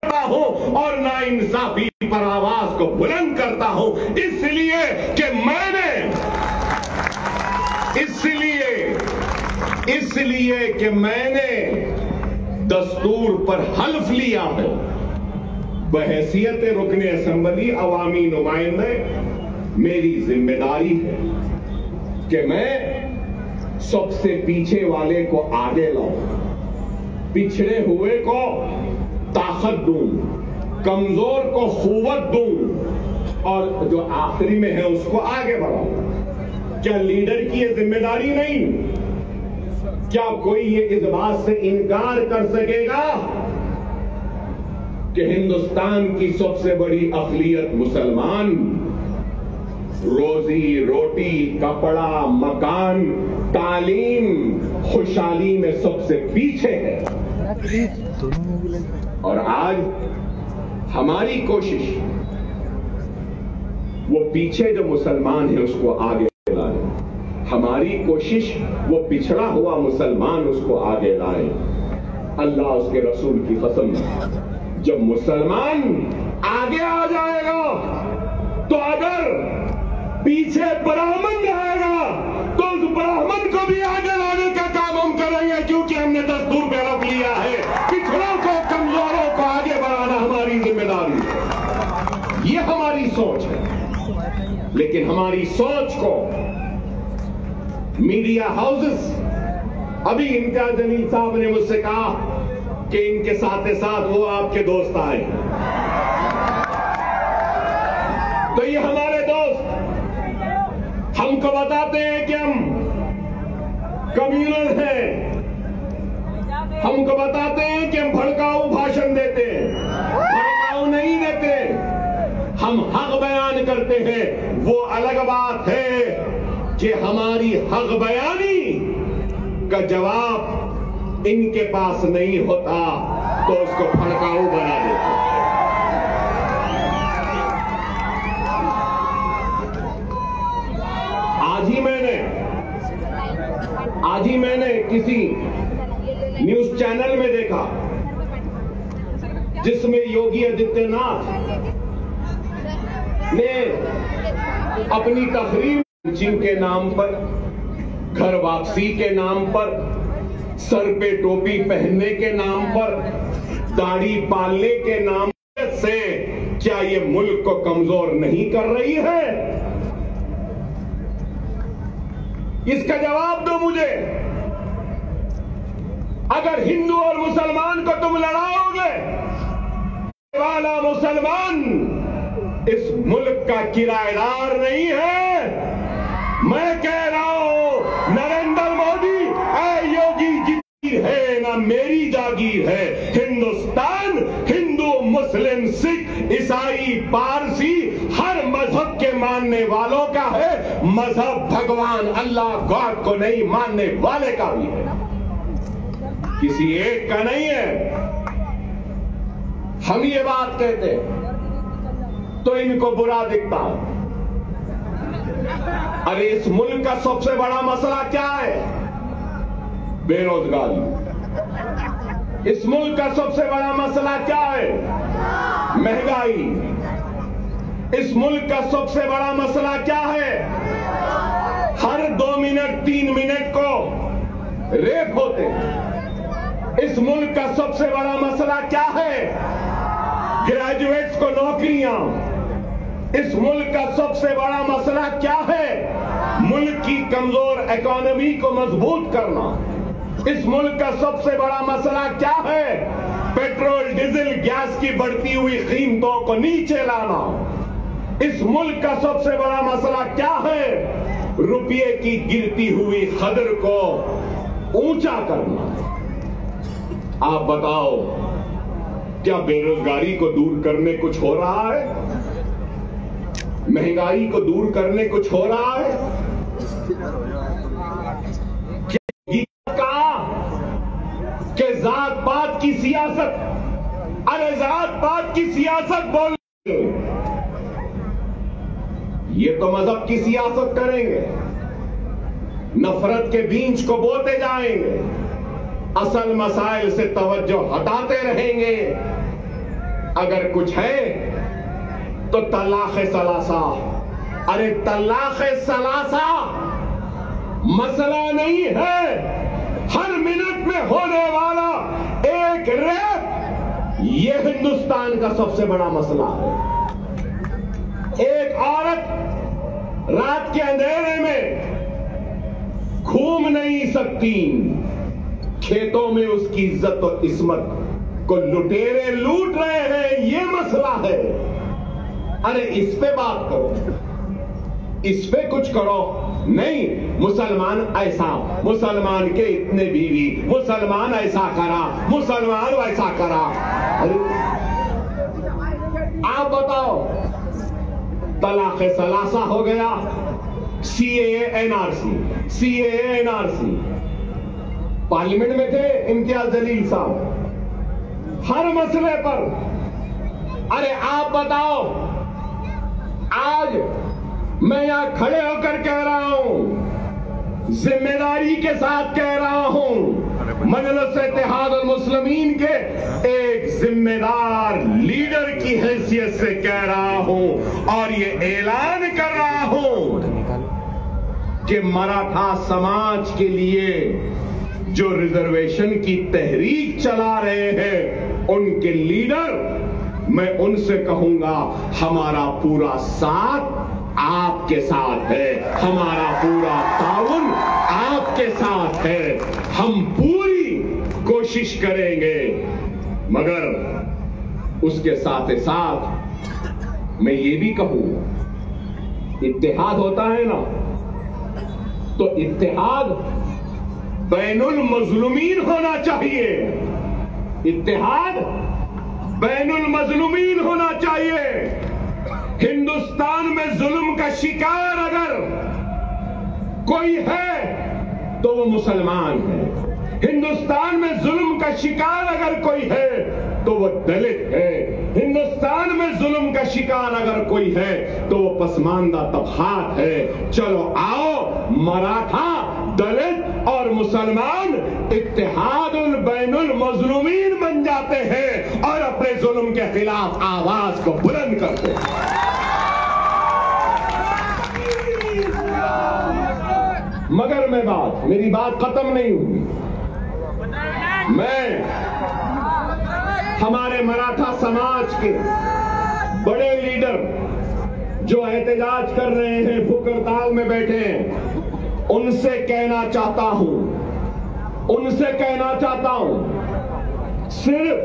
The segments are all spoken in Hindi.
हूं और नाइंसाफी पर आवाज को बुलंद करता हूं, इसलिए कि मैंने दस्तूर पर हल्फ लिया है। बहैसियत रुकने असेंबली अवामी नुमाइंदे मेरी जिम्मेदारी है कि मैं सबसे पीछे वाले को आगे लाऊं, पिछड़े हुए को ताकत दूं, कमजोर को कुव्वत दूं और जो आखिरी में है उसको आगे बढ़ाऊं। क्या लीडर की ये जिम्मेदारी नहीं? क्या कोई ये इस बात से इनकार कर सकेगा कि हिंदुस्तान की सबसे बड़ी अक़लियत मुसलमान रोजी रोटी, कपड़ा, मकान, तालीम, खुशहाली में सबसे पीछे है? और आज हमारी कोशिश वो पीछे जो मुसलमान है उसको आगे लाए, हमारी कोशिश वो पिछड़ा हुआ मुसलमान उसको आगे लाए। अल्लाह उसके रसूल की कसम, जब मुसलमान आगे आ जाएगा तो अगर पीछे ब्राह्मण रहेगा तो उस ब्राह्मण को भी आगे लाने का काम हम करेंगे, क्योंकि हमने दस्तूर में रख लिया है पिछड़ों को, कमजोरों को आगे बढ़ाना हमारी जिम्मेदारी है। ये हमारी सोच है, लेकिन हमारी सोच को मीडिया हाउसेस, अभी इम्तियाज जलील साहब ने मुझसे कहा कि इनके साथ वो आपके दोस्त आए, तो ये हमारे दोस्त हमको बताते हैं कि हम कम्युनल हैं, हमको बताते हैं कि हम भड़काऊ भाषण देते हैं। भड़काऊ नहीं देते, हम हक बयान करते हैं। वो अलग बात है कि हमारी हक बयानी का जवाब इनके पास नहीं होता तो उसको भड़काऊ बना देते। आज ही मैंने किसी न्यूज चैनल में देखा जिसमें योगी आदित्यनाथ ने अपनी तकरीर के नाम पर, घर वापसी के नाम पर, सर पे टोपी पहनने के नाम पर, दाढ़ी पालने के नाम से क्या ये मुल्क को कमजोर नहीं कर रही है? इसका जवाब दो मुझे। अगर हिंदू और मुसलमान को तुम लड़ाओगे, वाला मुसलमान इस मुल्क का किराएदार नहीं है। मैं कह रहा हूं नरेंद्र मोदी, ऐ योगी जी है ना मेरी जागीर है। हिंदुस्तान हिंदू, मुस्लिम, सिख, ईसाई, पारसी हर मजहब के मानने वालों का है। मजहब भगवान अल्लाह गॉड को नहीं मानने वाले का भी है, किसी एक का नहीं है। हम ये बात कहते तो इनको बुरा दिखता। अरे इस मुल्क का सबसे बड़ा मसला क्या है? बेरोजगारी। इस मुल्क का सबसे बड़ा मसला क्या है? महंगाई। इस मुल्क का सबसे बड़ा मसला क्या है? हर 2 मिनट 3 मिनट को रेप होते। इस मुल्क का सबसे बड़ा मसला क्या है? ग्रेजुएट्स को नौकरियां। इस मुल्क का सबसे बड़ा मसला क्या है? मुल्क की कमजोर इकोनॉमी को मजबूत करना। इस मुल्क का सबसे बड़ा मसला क्या है? पेट्रोल, डीजल, गैस की बढ़ती हुई कीमतों को नीचे लाना। इस मुल्क का सबसे बड़ा मसला क्या है? रुपये की गिरती हुई कदर को ऊंचा करना। आप बताओ, क्या बेरोजगारी को दूर करने कुछ हो रहा है? महंगाई को दूर करने कुछ हो रहा है? कहा कि जात पात की सियासत, अरे जात पात की सियासत बोल, ये तो मजहब की सियासत करेंगे, नफरत के बीज को बोते जाएंगे, असल मसाइल से तवज्जो हटाते रहेंगे। अगर कुछ है तो तलाक़ सलासा। अरे तलाक़ सलासा मसला नहीं है, हर मिनट में होने वाला एक रेप, यह हिंदुस्तान का सबसे बड़ा मसला है। एक औरत रात के अंधेरे में घूम नहीं सकती, खेतों में उसकी इज्जत और इस्मत को लुटेरे लूट रहे हैं, ये मसला है। अरे इस पे बात करो, इस पे कुछ करो। नहीं, मुसलमान ऐसा, मुसलमान के इतने बीवी, मुसलमान ऐसा करा, मुसलमान वैसा करा। अरे आप बताओ, तलाक़ सलासा हो गया, CAA NRC, CAA NRC. Parliament में थे इम्तियाज जलील साहब हर मसले पर। अरे आप बताओ, आज मैं यहां खड़े होकर कह रहा हूं, जिम्मेदारी के साथ कह रहा हूं, मजलिस इत्तेहाद अल मुस्लिमीन के एक जिम्मेदार लीडर की हैसियत से कह रहा हूं और ये ऐलान कर रहा हूं कि मराठा समाज के लिए जो रिजर्वेशन की तहरीक चला रहे हैं, उनके लीडर, मैं उनसे कहूंगा, हमारा पूरा साथ आपके साथ है, हमारा पूरा ताउन आपके साथ है। हम पूरी कोशिश करेंगे, मगर उसके साथ ही साथ मैं ये भी कहूंगा, इत्तेहाद होता है ना, तो इत्तेहाद बैनुल मजलूमीन होना चाहिए। इत्तेहाद बैनुल मजलूमीन होना चाहिए। हिंदुस्तान में जुल्म का शिकार अगर कोई है तो वो मुसलमान है। हिंदुस्तान में जुल्म का शिकार अगर कोई है तो वो दलित है। हिंदुस्तान में जुल्म का शिकार अगर कोई है तो वो पसमानदा तबकात है। चलो आओ, मराठा, दलित और मुसलमान इत्तेहादुल बैनुल मजलूमीन बन जाते हैं और अपने जुल्म के खिलाफ आवाज को बुलंद करते हैं। मगर मेरी बात खत्म नहीं हुई। मैं हमारे मराठा समाज के बड़े लीडर जो एहतजाज कर रहे हैं, भूख हड़ताल में बैठे हैं, उनसे कहना चाहता हूं, सिर्फ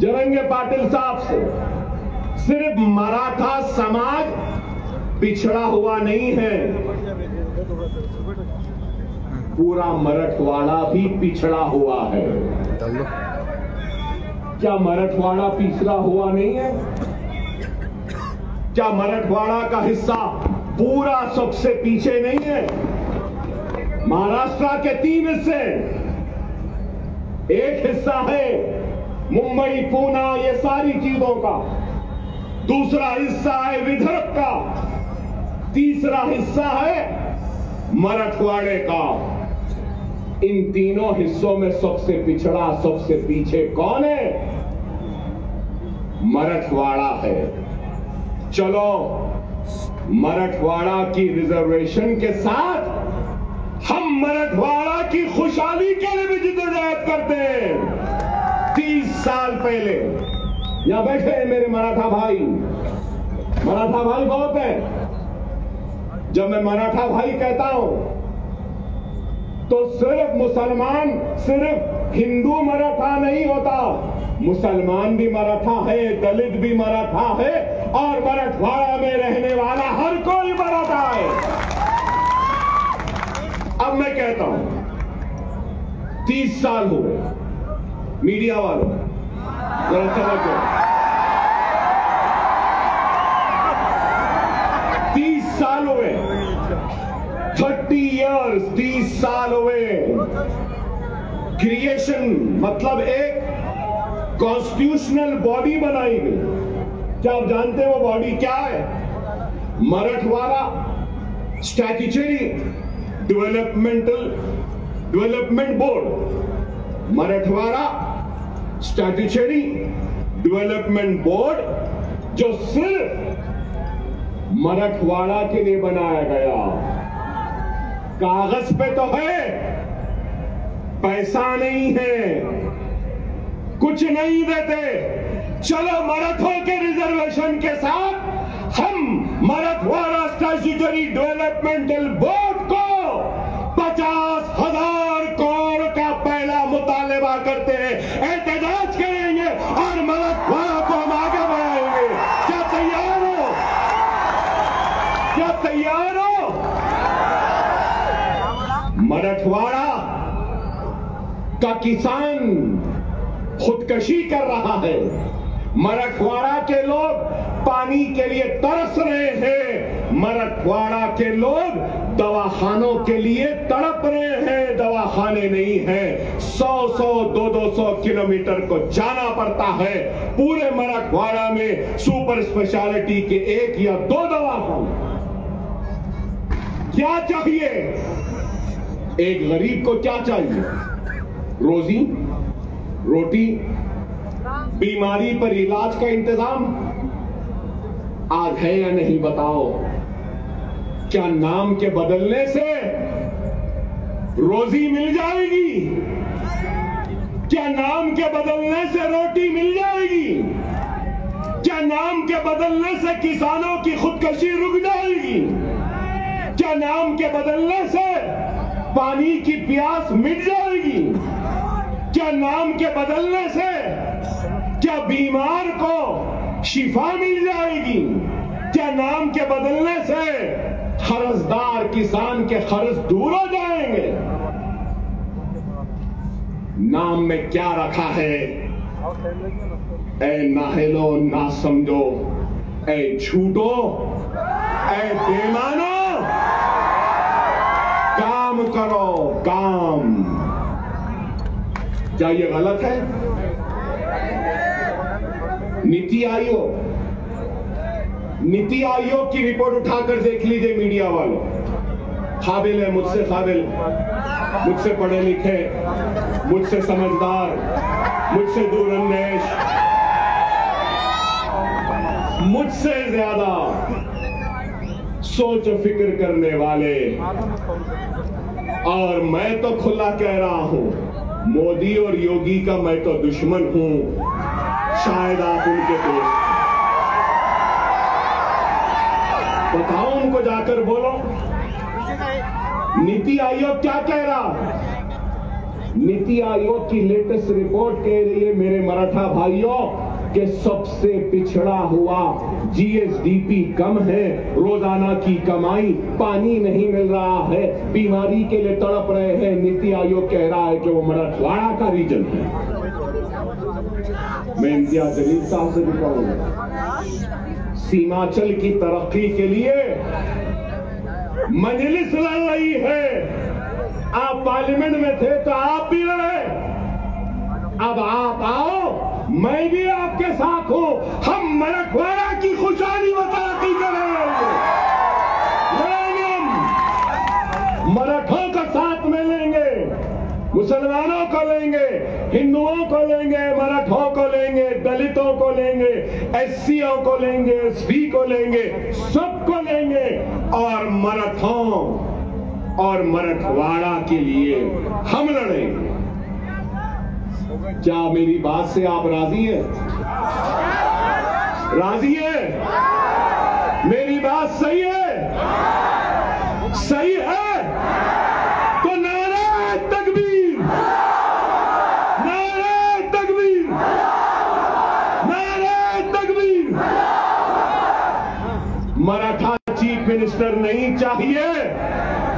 जरंगे पाटिल साहब से, सिर्फ मराठा समाज पिछड़ा हुआ नहीं है, पूरा मराठवाड़ा भी पिछड़ा हुआ है। क्या मराठवाड़ा पिछड़ा हुआ नहीं है? क्या मराठवाड़ा का हिस्सा पूरा सबसे पीछे नहीं है? महाराष्ट्र के 3 हिस्से, एक हिस्सा है मुंबई, पूना, ये सारी चीजों का, दूसरा हिस्सा है विदर्भ का, तीसरा हिस्सा है मराठवाड़े का। इन तीनों हिस्सों में सबसे पिछड़ा, सबसे पीछे कौन है? मराठवाड़ा है। चलो, मराठवाड़ा की रिजर्वेशन के साथ हम मराठवाड़ा की खुशहाली के लिए भी जिद्दोजहद करते हैं। 30 साल पहले यहां बैठे हैं मेरे मराठा भाई बहुत है। जब मैं मराठा भाई कहता हूं तो सिर्फ मुसलमान, सिर्फ हिंदू मराठा नहीं होता, मुसलमान भी मराठा है, दलित भी मराठा है और मराठवाड़ा में रहने वाला हर कोई मराठा है। अब मैं कहता हूं 30 साल हो गए, मीडिया वालों जरा समझो, 30 साल हुए, 30 इयर्स, 30 साल हुए। क्रिएशन मतलब एक कॉन्स्टिट्यूशनल बॉडी बनाई गई। क्या आप जानते हैं वो बॉडी क्या है? Marathwada statutory development board, Marathwada statutory development board जो सिर्फ मराठवाड़ा के लिए बनाया गया, कागज पे तो है, पैसा नहीं है, कुछ नहीं देते। चलो मराठों के रिजर्वेशन के साथ हम मराठवाड़ा स्टैट्यूटरी डेवलपमेंटल बोर्ड को 50,000 करोड़ का पहला मुतालबा करते हैं, एहतजाज करेंगे और मराठवाड़ा को हम आगे बढ़ाएंगे। क्या तैयार हो? क्या तैयार हो? मराठवाड़ा का किसान खुदकशी कर रहा है, मराठवाड़ा के लोग पानी के लिए तरस रहे हैं, मराठवाड़ा के लोग दवाखानों के लिए तड़प रहे हैं, दवाखाने नहीं हैं। 100-100, 200-200 किलोमीटर को जाना पड़ता है। पूरे मराठवाड़ा में सुपर स्पेशलिटी के 1 या 2 दवाखाने। क्या चाहिए? एक गरीब को क्या चाहिए? रोजी रोटी, बीमारी पर इलाज का इंतजाम आज है या नहीं बताओ? क्या नाम के बदलने से रोजी मिल जाएगी? क्या नाम के बदलने से रोटी मिल जाएगी? क्या नाम के बदलने से किसानों की खुदकशी रुक जाएगी? क्या नाम के बदलने से पानी की प्यास मिट जाएगी? क्या नाम के बदलने से क्या बीमार को शिफा मिल जाएगी? क्या नाम के बदलने से कर्जदार किसान के कर्ज दूर हो जाएंगे? नाम में क्या रखा है? ऐ नाहेलो ना समझो, ऐ झूठो, ऐ बेईमानो, काम करो काम। क्या ये गलत है? नीति आयोग की रिपोर्ट उठाकर देख लीजिए मीडिया वालों। काबिल है, मुझसे काबिल, मुझसे पढ़े लिखे, मुझसे समझदार, मुझसे दूरअंदेश, मुझसे ज्यादा सोच फिक्र करने वाले। और मैं तो खुला कह रहा हूं, मोदी और योगी का मैं तो दुश्मन हूं, शायद आप उनके दोस्त। बताओ उनको, जाकर बोलो नीति आयोग क्या कह रहा। नीति आयोग की लेटेस्ट रिपोर्ट कह रही है मेरे मराठा भाइयों कि सबसे पिछड़ा हुआ जीएसडीपी कम है, रोजाना की कमाई, पानी नहीं मिल रहा है, बीमारी के लिए तड़प रहे हैं। नीति आयोग कह रहा है कि वो मराठवाड़ा का रीजन है। मैं इम्तियाज जलील साहब से भी कहूंगा, सीमांचल की तरक्की के लिए मजलिस लड़ रही है। आप पार्लियामेंट में थे तो आप भी लड़े, अब आप आओ, मैं भी आपके साथ हूं। हम मराठवाड़ा की खुशहाली व तरक्की करेंगे, मराठों का साथ में लेंगे, मुसलमानों को लेंगे, हिंदुओं को लेंगे, मराठों को लेंगे, दलितों को लेंगे, एससीओ को लेंगे, एसपी को लेंगे, सबको लेंगे और मराठों और मराठवाड़ा के लिए हम लड़ेंगे। क्या मेरी बात से आप राजी हैं? राजी हैं? मेरी बात सही है? सही है तो नारे तकबीर, नारे तकबीर, नारे तकबीर। मराठा चीफ मिनिस्टर नहीं चाहिए,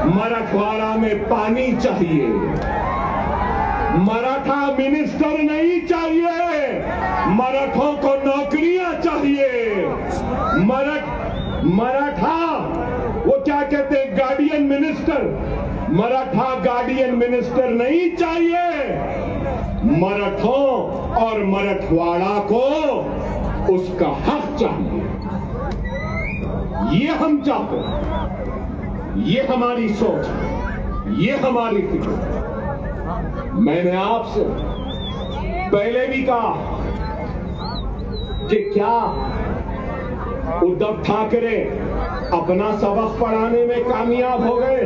मराठवाड़ा में पानी चाहिए। मराठा मिनिस्टर नहीं चाहिए, मराठों को नौकरियां चाहिए। मराठा वो क्या कहते हैं, guardian minister, Maratha guardian minister नहीं चाहिए। मराठों और मराठवाड़ा को उसका हक चाहिए। ये हम चाहते हैं, ये हमारी सोच है, ये हमारी फिक्र। मैंने आपसे पहले भी कहा, कि क्या उद्धव ठाकरे अपना सबक पढ़ाने में कामयाब हो गए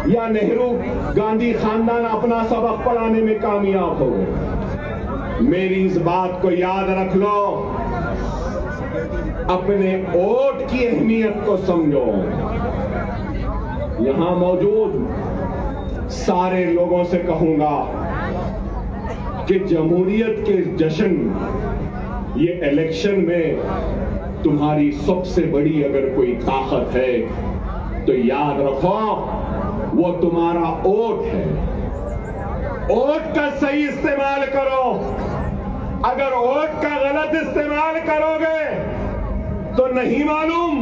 या नेहरू गांधी खानदान अपना सबक पढ़ाने में कामयाब हो गए? मेरी इस बात को याद रख लो, अपने वोट की अहमियत को समझो। यहां मौजूद सारे लोगों से कहूंगा कि जमहूरियत के जश्न ये इलेक्शन में तुम्हारी सबसे बड़ी अगर कोई ताकत है तो याद रखो वो तुम्हारा वोट है। वोट का सही इस्तेमाल करो। अगर वोट का गलत इस्तेमाल करोगे तो नहीं मालूम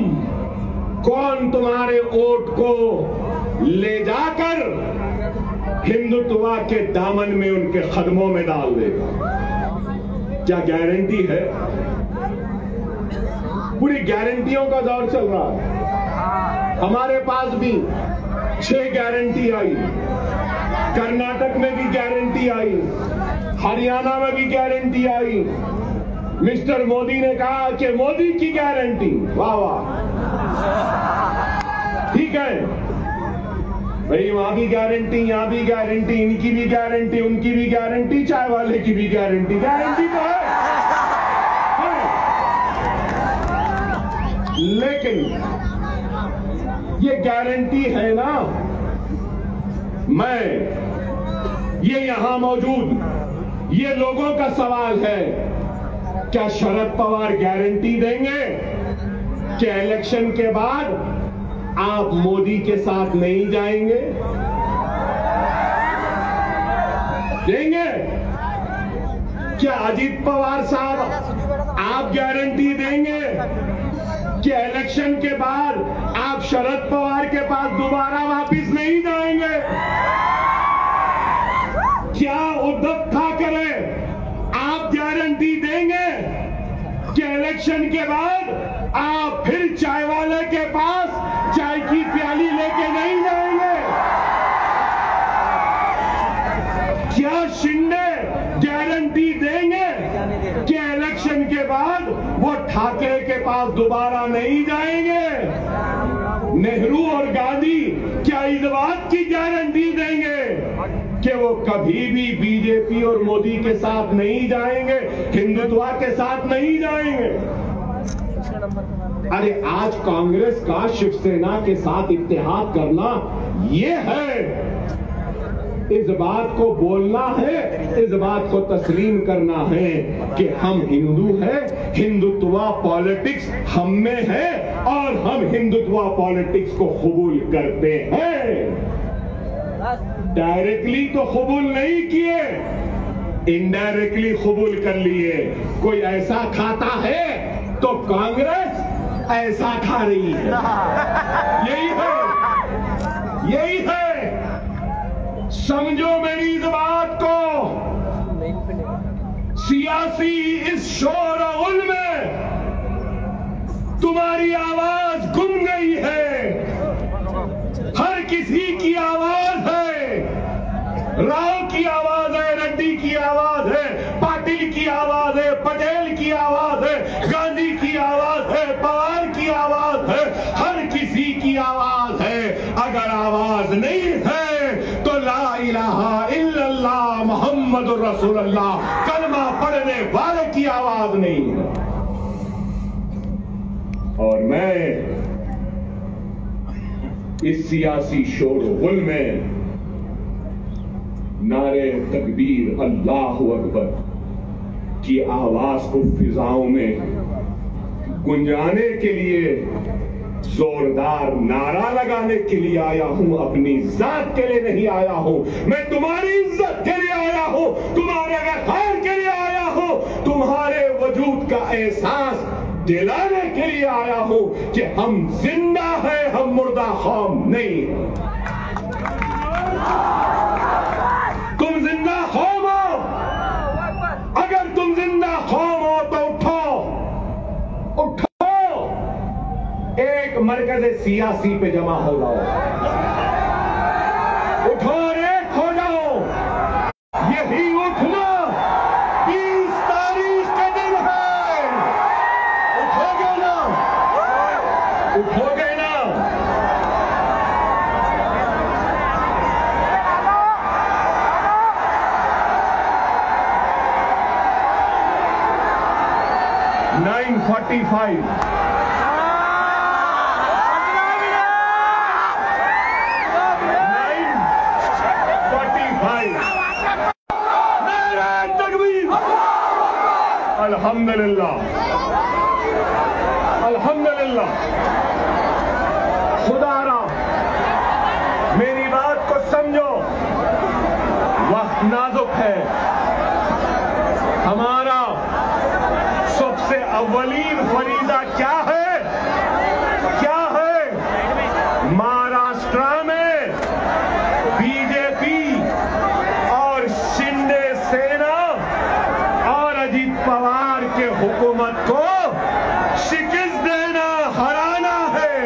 कौन तुम्हारे वोट को ले जाकर हिंदुत्व के दामन में उनके कदमों में डाल देगा। क्या गारंटी है? पूरी गारंटियों का दौर चल रहा है। हमारे पास भी 6 गारंटी आई, कर्नाटक में भी गारंटी आई, हरियाणा में भी गारंटी आई। मिस्टर मोदी ने कहा कि मोदी की गारंटी, वाह वाह, ठीक है भाई, वहां भी गारंटी, यहां भी गारंटी, इनकी भी गारंटी, उनकी भी गारंटी, चाय वाले की भी गारंटी। गारंटी तो है, लेकिन ये गारंटी है ना, मैं ये यहां मौजूद ये लोगों का सवाल है, क्या शरद पवार गारंटी देंगे कि इलेक्शन के बाद आप मोदी के साथ नहीं जाएंगे? देंगे? क्या अजीत पवार साहब आप गारंटी देंगे कि इलेक्शन के बाद आप शरद पवार के पास दोबारा वापस नहीं जाएंगे? क्या उद्धव ठाकरे आप गारंटी देंगे कि इलेक्शन के बाद आप फिर चाय वाले के पास चाय की प्याली लेके नहीं जाएंगे? क्या शिंदे गारंटी देंगे कि इलेक्शन के बाद वो ठाकरे के पास दोबारा नहीं जाएंगे? नेहरू और गांधी क्या इस बात की गारंटी देंगे कि वो कभी भी बीजेपी और मोदी के साथ नहीं जाएंगे, हिंदुत्व के साथ नहीं जाएंगे? अरे आज कांग्रेस का शिवसेना के साथ इत्तेहाद करना ये है, इस बात को बोलना है, इस बात को तस्लीम करना है कि हम हिंदू हैं, हिंदुत्व पॉलिटिक्स हम में है और हम हिंदुत्व पॉलिटिक्स को कबूल करते हैं। डायरेक्टली तो कबूल नहीं किए, इनडायरेक्टली कबूल कर लिए। कोई ऐसा खाता है तो कांग्रेस ऐसा खा रही है। यही है, यही है। समझो मेरी इस बात को। सियासी इस शोर गुल में तुम्हारी आवाज गुम गई है। हर किसी की आवाज है, राव की आवाज है, रेड्डी की आवाज है, पाटिल की आवाज है, पटेल की आवाज है, गांधी की आवाज है, पवार की आवाज है, हर किसी की आवाज है। अगर आवाज नहीं है तो ला इलाहा इल्लल्लाह मुहम्मदुर रसूलुल्लाह कलमा पढ़ने वाले की आवाज नहीं है। और मैं इस सियासी शोर-गुल में नारे तकबीर अल्लाहु अकबर की आवाज को फिजाओं में गुंजाने के लिए जोरदार नारा लगाने के लिए आया हूं। अपनी जात के लिए नहीं आया हूं, मैं तुम्हारी इज्जत के लिए आया हूं, तुम्हारे वक़ार के लिए आया हूं, तुम्हारे वजूद का एहसास दिलाने के लिए आया हूं कि हम जिंदा हैं, हम मुर्दा कौम नहीं। तुम जिंदा कौम हो। अगर तुम जिंदा कौम हो तो उठो, उठो, एक मरकज़ सियासी पे जमा हो जाओ, उठो और एक हो जाओ। यही उठना 20 तारीख का दिन है। 9:45 अल्हम्दुलिल्लाह, अल्हम्दुलिल्लाह। खुदारा मेरी बात को समझो, वक्त नाजुक है। हमारा सबसे अव्वलीन फरीजा क्या है? क्या है? महाराष्ट्र में बीजेपी और शिंदे सेना और अजीत पवार के हुकूमत को शिकस्त देना, हराना है।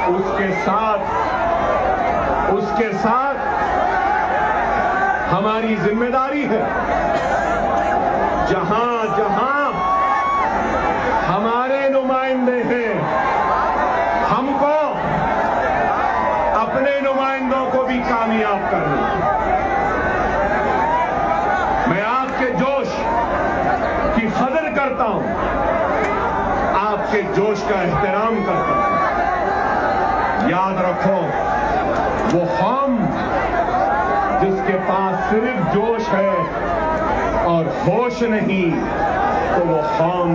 उसके साथ हमारी जिम्मेदारी है। जहां जहां हमारे नुमाइंदे हैं, हमको अपने नुमाइंदों को भी कामयाब करना। मैं आपके जोश की कदर करता हूं, आपके जोश का एहतराम करता हूं। याद रखो, वो कौम जिसके पास सिर्फ जोश है और होश नहीं, तो वो कौम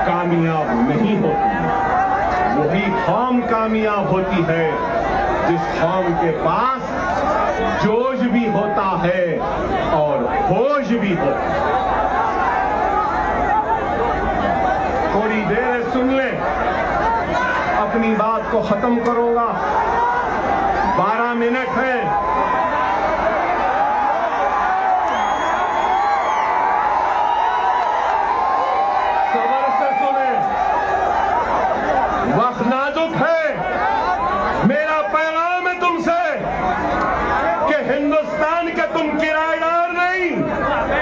कामयाब नहीं होती। वही कौम कामयाब होती है जिस कौम के पास जोश भी होता है और होश भी होता है। थोड़ी देर सुन ले, अपनी बात को खत्म करूंगा। 12 मिनट है। सबर से सुने, वक्त नाजुक है। मेरा पैगाम है तुमसे कि हिंदुस्तान के तुम किराएदार नहीं,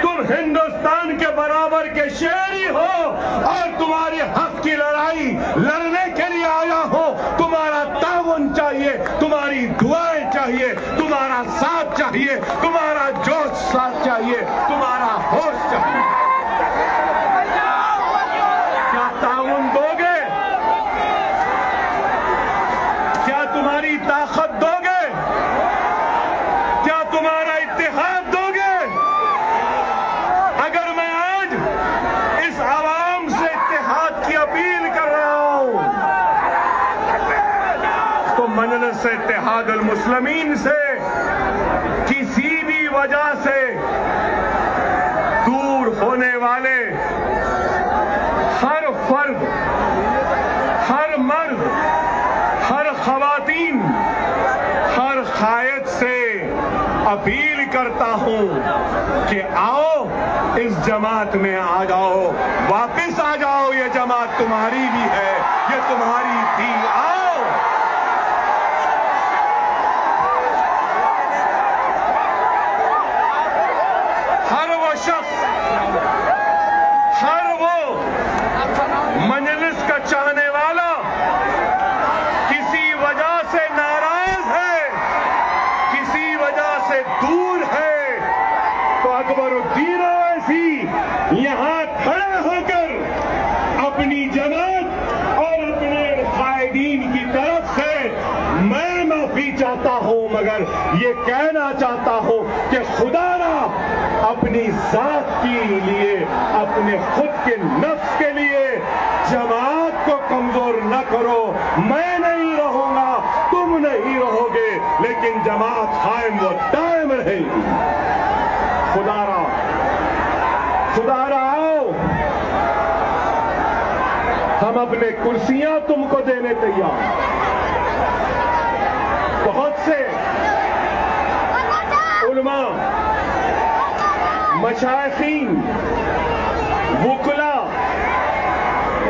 तुम हिंदुस्तान के बराबर के शहरी हो और तुम्हारे हक की लड़ाई लड़ने के लिए आया हो। तुम्हारा ताउन चाहिए, तुम्हारी दुआएं चाहिए, तुम्हारा साथ चाहिए, तुम्हारा जोश साथ चाहिए, तुम्हारा होश चाहिए। क्या ताउन दोगे? क्या तुम्हारी ताकत दोगे? क्या तुम्हारा इत्तेहाद दोगे? अगर मैं आज इस आवाम से इत्तेहाद की अपील कर रहा हूं, तो मजलिस इत्तेहाद अल मुस्लिमीन से किसी भी वजह से दूर होने वाले हर फर्द, हर मर्द, हर खवातीन, हर कायद से अपील करता हूं कि आओ, इस जमात में आ जाओ, वापस आ जाओ। ये जमात तुम्हारी भी है, ये तुम्हारी थी। आओ, हर वो शख्स, हर वो मजलिस का चाहने वाला किसी वजह से नाराज है, किसी वजह से दूर है, तो अकबरुद्दीन ओवैसी यहां खड़े होकर अपनी जमात और अपने कायदीन की तरफ से मैं माफी चाहता हूं, मगर ये कहना चाहता हूं कि खुदा ना अपनी जात के लिए, अपने खुद के नफ्स के लिए जमात को कमजोर न करो। मैं नहीं रहूंगा, तुम नहीं रहोगे, लेकिन जमात कायम व दायम रहेगी। खुदारा, खुदारा आओ, हम अपने कुर्सियां तुमको देने तैयार। बहुत से उलमा, मशाइखीन, वुकला,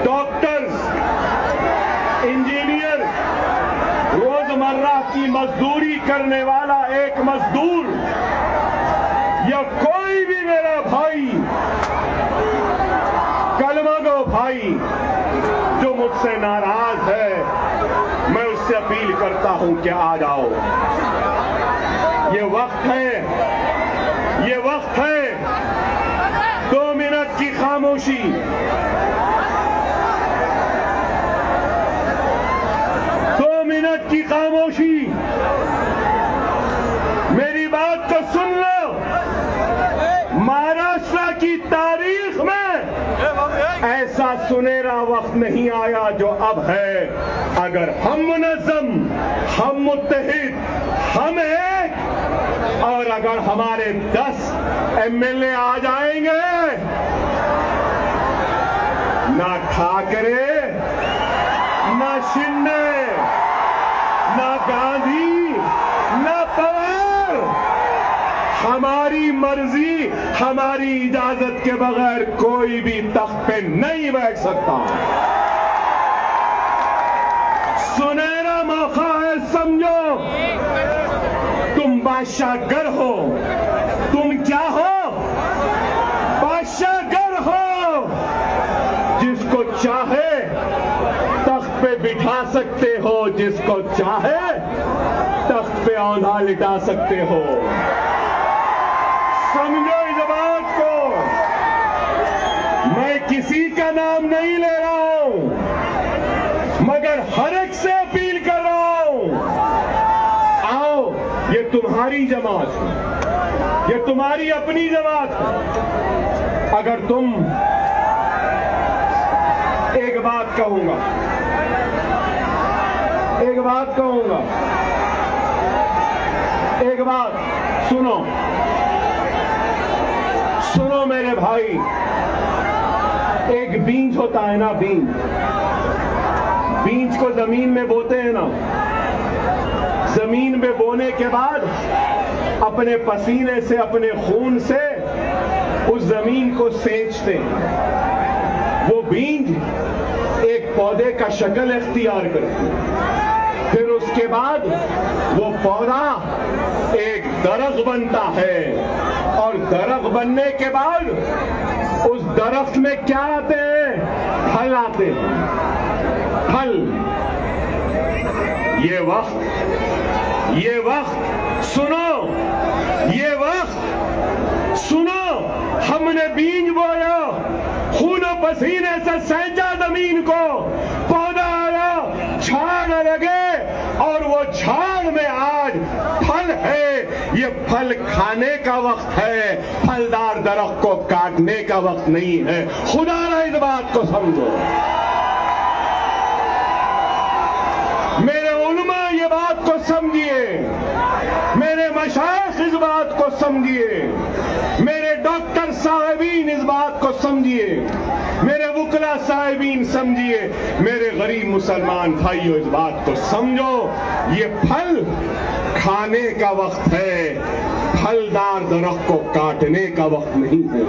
डॉक्टर्स, इंजीनियर, रोजमर्रा की मजदूरी करने वाला एक मजदूर या कोई भी मेरा भाई, कलमा गो भाई जो मुझसे नाराज है, मैं उससे अपील करता हूं कि आ जाओ। ये वक्त है 2 मिनट की खामोशी। दो मिनट की खामोशी। मेरी बात को सुन लो। महाराष्ट्र की तारीख में ऐसा सुनहरा वक्त नहीं आया जो अब है। अगर हम मुनज़्ज़म, हम मुत्तहिद, हम एक, और अगर हमारे 10 एमएलए आ जाएंगे, ना ठाकरे, ना शिंदे, ना गांधी, ना पवार, हमारी मर्जी, हमारी इजाजत के बगैर कोई भी तख्त पे नहीं बैठ सकता। सुनहरा मौका है, समझो। तुम बादशाहगर हो। तुम क्या हो? बादशाहगर हो। जिसको चाहे तख्त पे बिठा सकते हो, जिसको चाहे तख्त पे औंधा लिटा सकते हो। समझो इस बात को। मैं किसी का नाम नहीं ले रहा हूं, मगर हर एक से अपील कर रहा हूं, आओ, ये तुम्हारी जमात है, ये तुम्हारी अपनी जमात है। अगर तुम, एक बात कहूंगा, एक बात कहूंगा, एक बात सुनो, सुनो मेरे भाई। एक बीज होता है ना, बीज, बीज को जमीन में बोते हैं ना। जमीन में बोने के बाद अपने पसीने से, अपने खून से उस जमीन को सेंचते हैं। वो बीज एक पौधे का शक्ल इख्तियार करती है। फिर उसके बाद वो पौधा एक दरख्त बनता है, और दरख्त बनने के बाद उस दरख्त में क्या आते हैं? फल आते हैं। फल। ये वक्त सुनो, ये वक्त सुनो। हमने बीज बोया, खूनो पसीने से सैंचा जमीन को, पौधा आया, झाड़ लगे, और वो झाड़ में आज फल है। ये फल खाने का वक्त है, फलदार दरख्त को काटने का वक्त नहीं है। खुदा ना इस बात को समझो। मेरे उलमा ये बात को समझिए, मेरे मशाइख इस बात को समझिए, मेरे डॉक्टर साहिबीन इस बात को समझिए, मेरे वुकला साहिबीन समझिए, मेरे गरीब मुसलमान भाइयों इस बात को समझो। ये फल खाने का वक्त है, फलदार दरख्त को काटने का वक्त नहीं है।